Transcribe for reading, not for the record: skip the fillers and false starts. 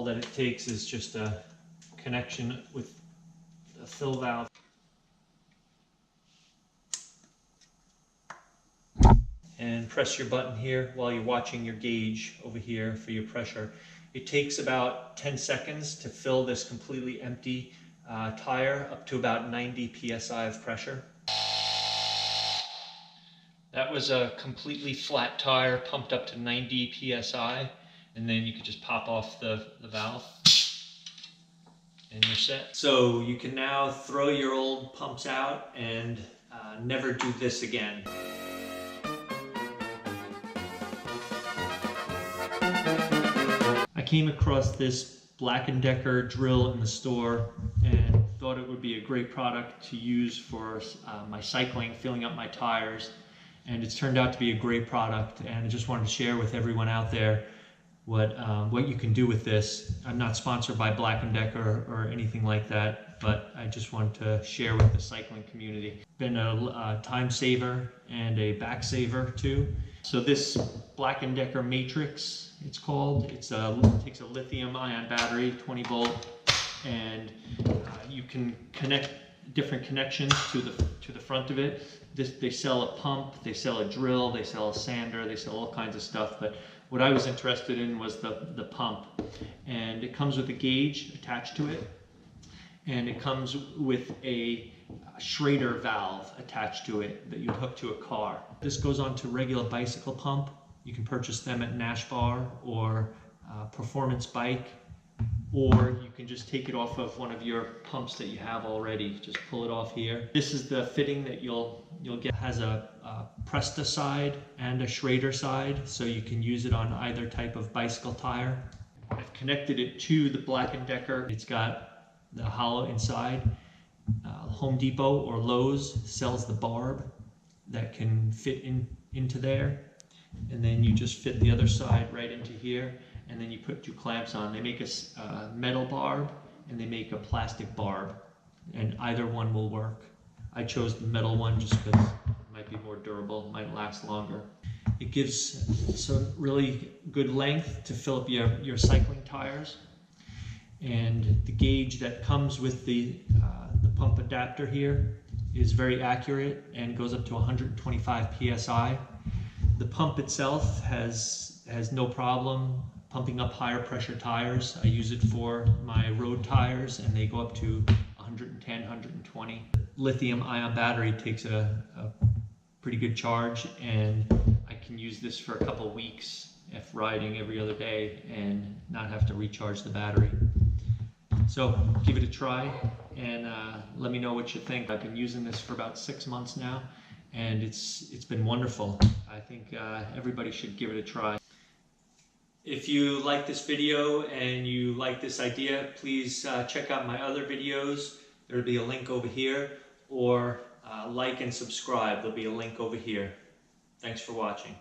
that it takes is just a connection with the fill valve. And press your button here while you're watching your gauge over here for your pressure. It takes about 10 seconds to fill this completely empty tire up to about 90 psi of pressure. That was a completely flat tire pumped up to 90 psi, and then you could just pop off the valve and you're set. So you can now throw your old pumps out and never do this again. I came across this Black & Decker drill in the store and thought it would be a great product to use for my cycling, filling up my tires. And it's turned out to be a great product, and I just wanted to share with everyone out there what you can do with this. I'm not sponsored by Black & Decker or anything like that, but I just wanted to share with the cycling community. It's been a time saver and a back saver too. So this Black & Decker Matrix, it's called. It takes a lithium-ion battery, 20 volt, and you can connect different connections to the front of it. They sell a pump, they sell a drill, they sell a sander, they sell all kinds of stuff. But what I was interested in was the pump, and it comes with a gauge attached to it, and it comes with a schrader valve attached to it that you hook to a car. This goes onto regular bicycle pump. You can purchase them at Nash Bar or Performance Bike, or you can just take it off of one of your pumps that you have already. Just pull it off here. This is the fitting that you'll get. It has a presta side and a schrader side, so you can use it on either type of bicycle tire. I've connected it to the Black & Decker. It's got the hollow inside. Home Depot or Lowe's sells the barb that can fit into there, and then you just fit the other side right into here, and then you put 2 clamps on. They make a metal barb and they make a plastic barb, and either one will work. I chose the metal one just because it might be more durable, might last longer. It gives some really good length to fill up your cycling tires, and the gauge that comes with the pump adapter here is very accurate and goes up to 125 psi. The pump itself has no problem pumping up higher pressure tires. I use it for my road tires, and they go up to 110, 120. Lithium-ion battery takes a pretty good charge, and I can use this for a couple weeks if riding every other day and not have to recharge the battery. So give it a try and let me know what you think. I've been using this for about 6 months now, and it's been wonderful. I think everybody should give it a try. If you like this video and you like this idea, please check out my other videos. There'll be a link over here, or like and subscribe. There'll be a link over here. Thanks for watching.